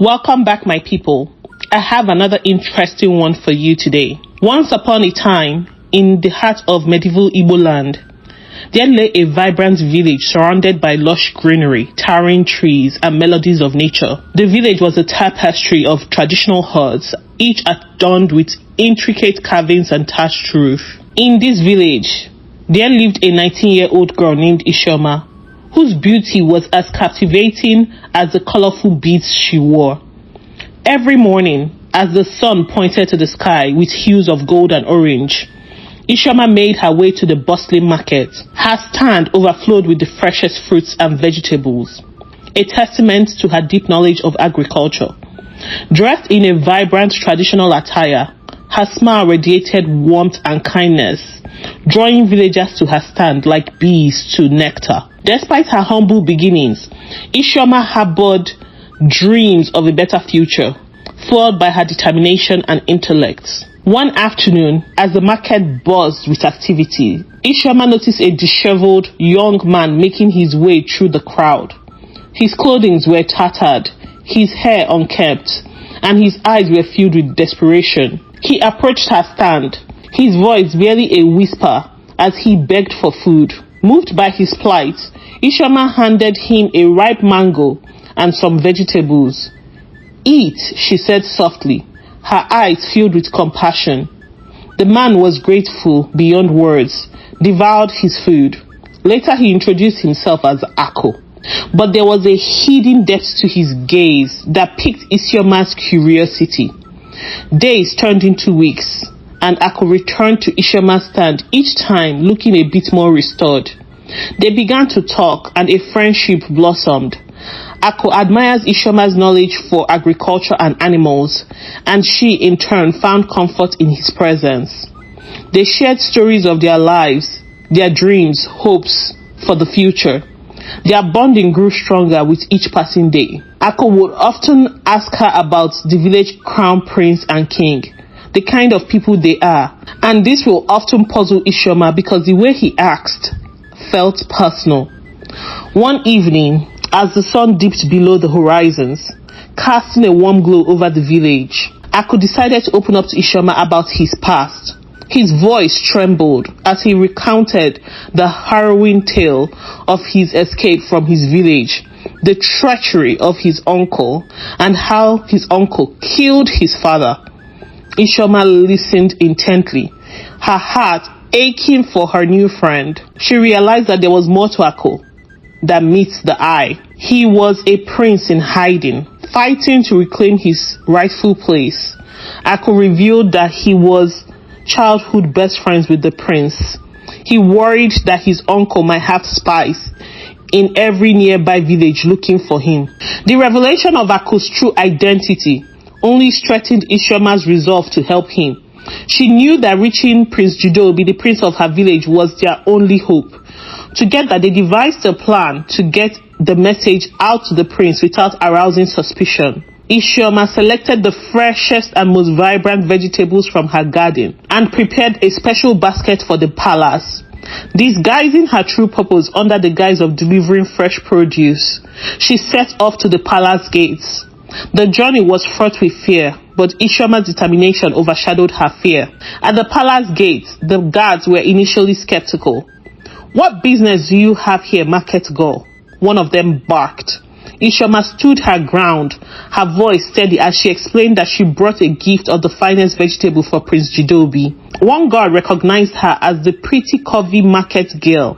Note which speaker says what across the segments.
Speaker 1: Welcome back, my people. I have another interesting one for you today. Once upon a time, in the heart of medieval Igbo land, there lay a vibrant village surrounded by lush greenery, towering trees, and melodies of nature. The village was a tapestry of traditional huts, each adorned with intricate carvings and thatched roof. In this village, there lived a 19-year-old girl named Isioma, whose beauty was as captivating as the colorful beads she wore. Every morning, as the sun pointed to the sky with hues of gold and orange, Isioma made her way to the bustling market. Her stand overflowed with the freshest fruits and vegetables, a testament to her deep knowledge of agriculture. Dressed in a vibrant traditional attire, her smile radiated warmth and kindness, drawing villagers to her stand like bees to nectar. Despite her humble beginnings, Isioma harbored dreams of a better future, fueled by her determination and intellect. One afternoon, as the market buzzed with activity, Isioma noticed a disheveled young man making his way through the crowd. His clothing were tattered, his hair unkempt, and his eyes were filled with desperation. He approached her stand, his voice barely a whisper, as he begged for food. Moved by his plight, Isioma handed him a ripe mango and some vegetables. "Eat," she said softly, her eyes filled with compassion. The man was grateful beyond words, devoured his food. Later he introduced himself as Ako. But there was a hidden depth to his gaze that piqued Isioma's curiosity. Days turned into weeks, and Ako returned to Isioma's stand, each time looking a bit more restored. They began to talk, and a friendship blossomed. Ako admires Isioma's knowledge for agriculture and animals, and she, in turn, found comfort in his presence. They shared stories of their lives, their dreams, hopes for the future. Their bonding grew stronger with each passing day. Ako would often ask her about the village crown prince and king, the kind of people they are, and this will often puzzle Isioma because the way he asked felt personal. One evening, as the sun dipped below the horizons, casting a warm glow over the village, Ako decided to open up to Isioma about his past. His voice trembled as he recounted the harrowing tale of his escape from his village, the treachery of his uncle, and how his uncle killed his father. Isioma listened intently, her heart aching for her new friend. She realized that there was more to Ako than meets the eye. He was a prince in hiding, fighting to reclaim his rightful place. Ako revealed that he was childhood best friends with the prince. He worried that his uncle might have spies in every nearby village looking for him. The revelation of Ako's true identity only strengthened Isioma's resolve to help him. She knew that reaching Prince Jideobi, the prince of her village, was their only hope. Together, they devised a plan to get the message out to the prince without arousing suspicion. Isioma selected the freshest and most vibrant vegetables from her garden and prepared a special basket for the palace. Disguising her true purpose under the guise of delivering fresh produce, she set off to the palace gates. The journey was fraught with fear, but Isioma's determination overshadowed her fear. At the palace gates, the guards were initially skeptical. "What business do you have here, market girl?" one of them barked. Isioma stood her ground, her voice steady as she explained that she brought a gift of the finest vegetable for Prince Jideobi. One guard recognized her as the pretty curvy market girl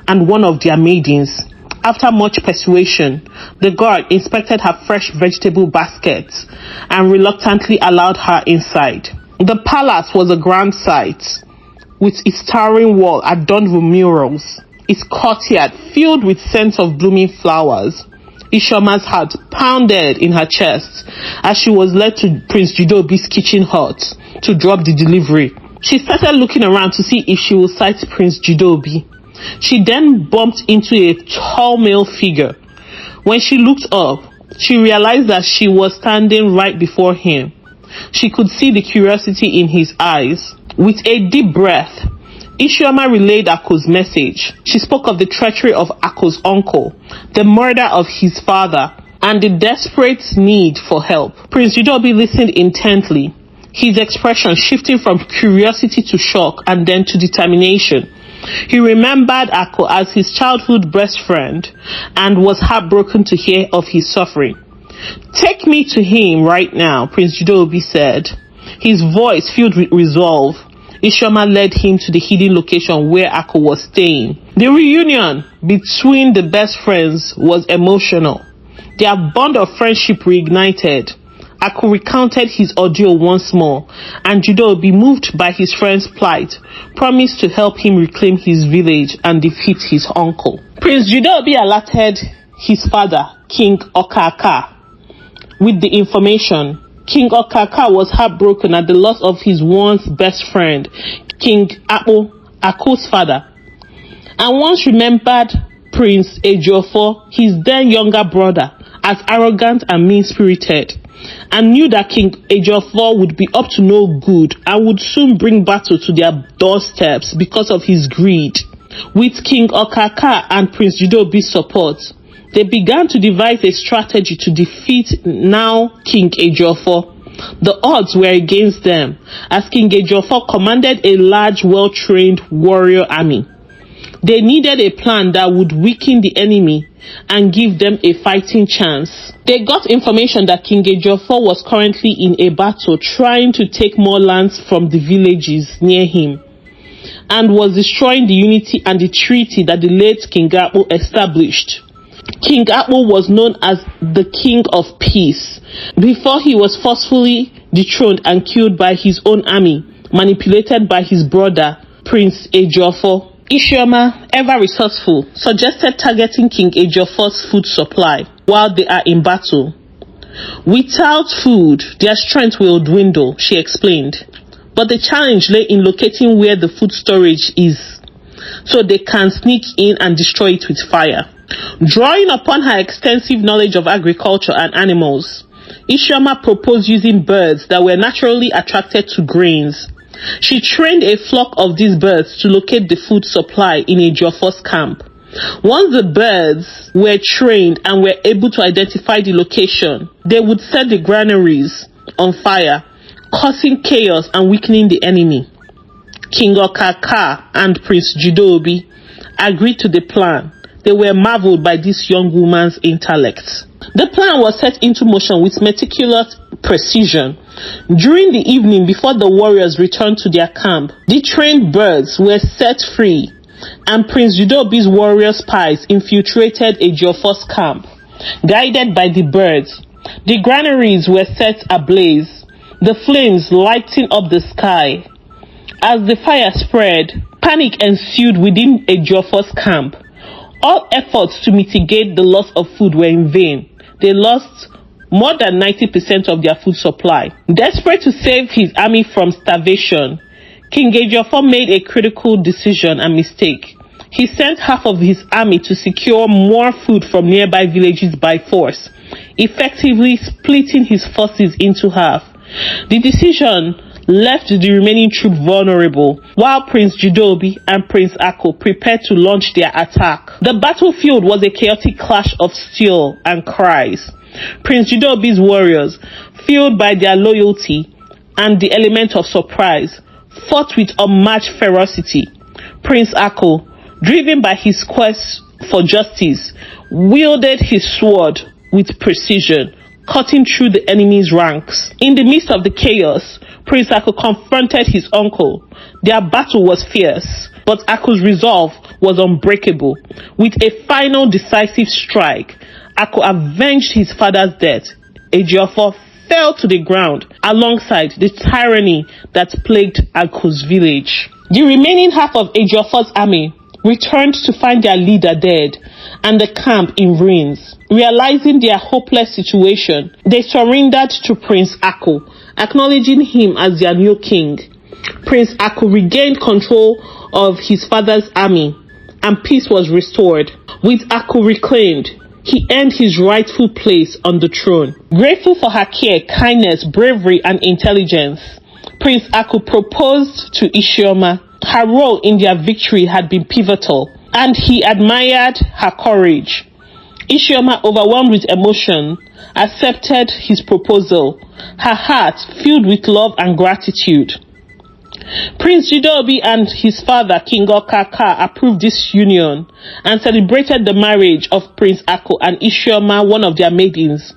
Speaker 1: and one of their maidens. After much persuasion, the guard inspected her fresh vegetable basket and reluctantly allowed her inside. The palace was a grand sight, with its towering wall adorned with murals, its courtyard filled with scents of blooming flowers. Isioma's heart pounded in her chest as she was led to Prince Jideobi's kitchen hut to drop the delivery. She started looking around to see if she would sight Prince Jideobi. She then bumped into a tall male figure. When she looked up, she realized that she was standing right before him. She could see the curiosity in his eyes. With a deep breath, Isioma relayed Ako's message. She spoke of the treachery of Ako's uncle, the murder of his father, and the desperate need for help. Prince Jideobi listened intently, his expression shifting from curiosity to shock and then to determination. He remembered Ako as his childhood best friend and was heartbroken to hear of his suffering. "Take me to him right now," Prince Jideobi said, his voice filled with resolve. Isioma led him to the hidden location where Ako was staying. The reunion between the best friends was emotional. Their bond of friendship reignited. Ako recounted his ordeal once more, and Jideobi, moved by his friend's plight, promised to help him reclaim his village and defeat his uncle. Prince Jideobi alerted his father, King Okaka, with the information. King Okaka was heartbroken at the loss of his once best friend, King Akpo, Ako's father, and once remembered Prince Ejiofor, his then younger brother, as arrogant and mean-spirited, and knew that King Ejiofor would be up to no good and would soon bring battle to their doorsteps because of his greed. With King Okaka and Prince Jideobi's support, they began to devise a strategy to defeat now King Ejiofor. The odds were against them, as King Ejiofor commanded a large, well-trained warrior army. They needed a plan that would weaken the enemy and give them a fighting chance. They got information that King Ejiofor was currently in a battle trying to take more lands from the villages near him, and was destroying the unity and the treaty that the late King Akpo established. King Akpo was known as the King of Peace before he was forcefully dethroned and killed by his own army, manipulated by his brother, Prince Ejiofor. Isioma, ever resourceful, suggested targeting King Ejiofor's food supply while they are in battle. "Without food, their strength will dwindle," she explained. But the challenge lay in locating where the food storage is, so they can sneak in and destroy it with fire. Drawing upon her extensive knowledge of agriculture and animals, Isioma proposed using birds that were naturally attracted to grains. She trained a flock of these birds to locate the food supply in Ejiofor's camp. Once the birds were trained and were able to identify the location, they would set the granaries on fire, causing chaos and weakening the enemy. King Okaka and Prince Jideobi agreed to the plan. They were marveled by this young woman's intellect. The plan was set into motion with meticulous precision. During the evening, before the warriors returned to their camp, the trained birds were set free, and Prince Jideobi's warrior spies infiltrated Ejiofor's camp. Guided by the birds, the granaries were set ablaze, the flames lighting up the sky. As the fire spread, panic ensued within Ejiofor's camp. All efforts to mitigate the loss of food were in vain. They lost more than 90% of their food supply. Desperate to save his army from starvation, King Ejiofor made a critical decision and mistake. He sent half of his army to secure more food from nearby villages by force, effectively splitting his forces into half. The decision left the remaining troops vulnerable, while Prince Jideobi and Prince Ako prepared to launch their attack. The battlefield was a chaotic clash of steel and cries. Prince Jideobi's warriors, fueled by their loyalty and the element of surprise, fought with unmatched ferocity. Prince Ako, driven by his quest for justice, wielded his sword with precision, cutting through the enemy's ranks. In the midst of the chaos, Prince Ako confronted his uncle. Their battle was fierce, but Ako's resolve was unbreakable. With a final decisive strike, Ako avenged his father's death. Ejiofor fell to the ground alongside the tyranny that plagued Ako's village. The remaining half of Ejiofor's army returned to find their leader dead and the camp in ruins. Realizing their hopeless situation, they surrendered to Prince Ako, acknowledging him as their new king. Prince Ako regained control of his father's army, and peace was restored. With Ako reclaimed, he earned his rightful place on the throne. Grateful for her care, kindness, bravery, and intelligence, Prince Ako proposed to Isioma. Her role in their victory had been pivotal, and he admired her courage. Isioma, overwhelmed with emotion, accepted his proposal, her heart filled with love and gratitude. Prince Jideobi and his father, King Okaka, approved this union and celebrated the marriage of Prince Ako and Isioma, one of their maidens.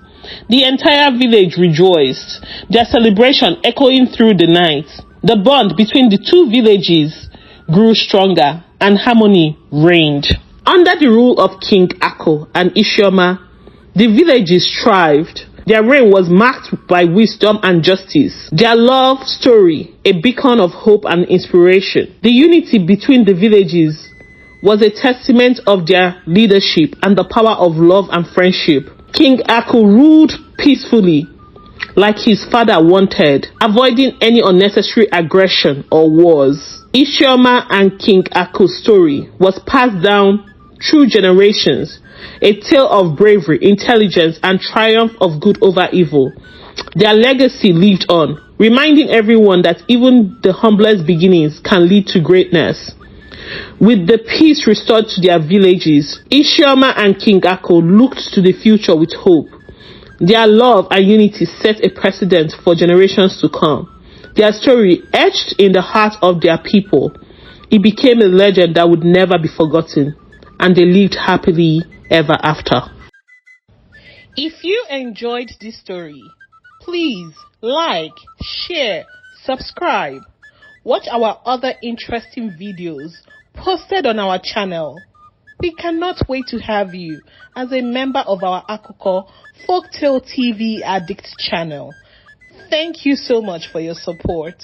Speaker 1: The entire village rejoiced, their celebration echoing through the night. The bond between the two villages grew stronger and harmony reigned. Under the rule of King Ako and Isioma, the villages thrived. Their reign was marked by wisdom and justice. Their love story, a beacon of hope and inspiration. The unity between the villages was a testament of their leadership and the power of love and friendship. King Ako ruled peacefully, like his father wanted, avoiding any unnecessary aggression or wars. Isioma and King Ako's story was passed down through generations, a tale of bravery, intelligence, and triumph of good over evil. Their legacy lived on, reminding everyone that even the humblest beginnings can lead to greatness. With the peace restored to their villages, Isioma and King Ako looked to the future with hope. Their love and unity set a precedent for generations to come. Their story, etched in the heart of their people, it became a legend that would never be forgotten, and they lived happily ever after. If you enjoyed this story, please like, share, subscribe. Watch our other interesting videos posted on our channel. We cannot wait to have you as a member of our AfricanFolktale TV Addict channel. Thank you so much for your support.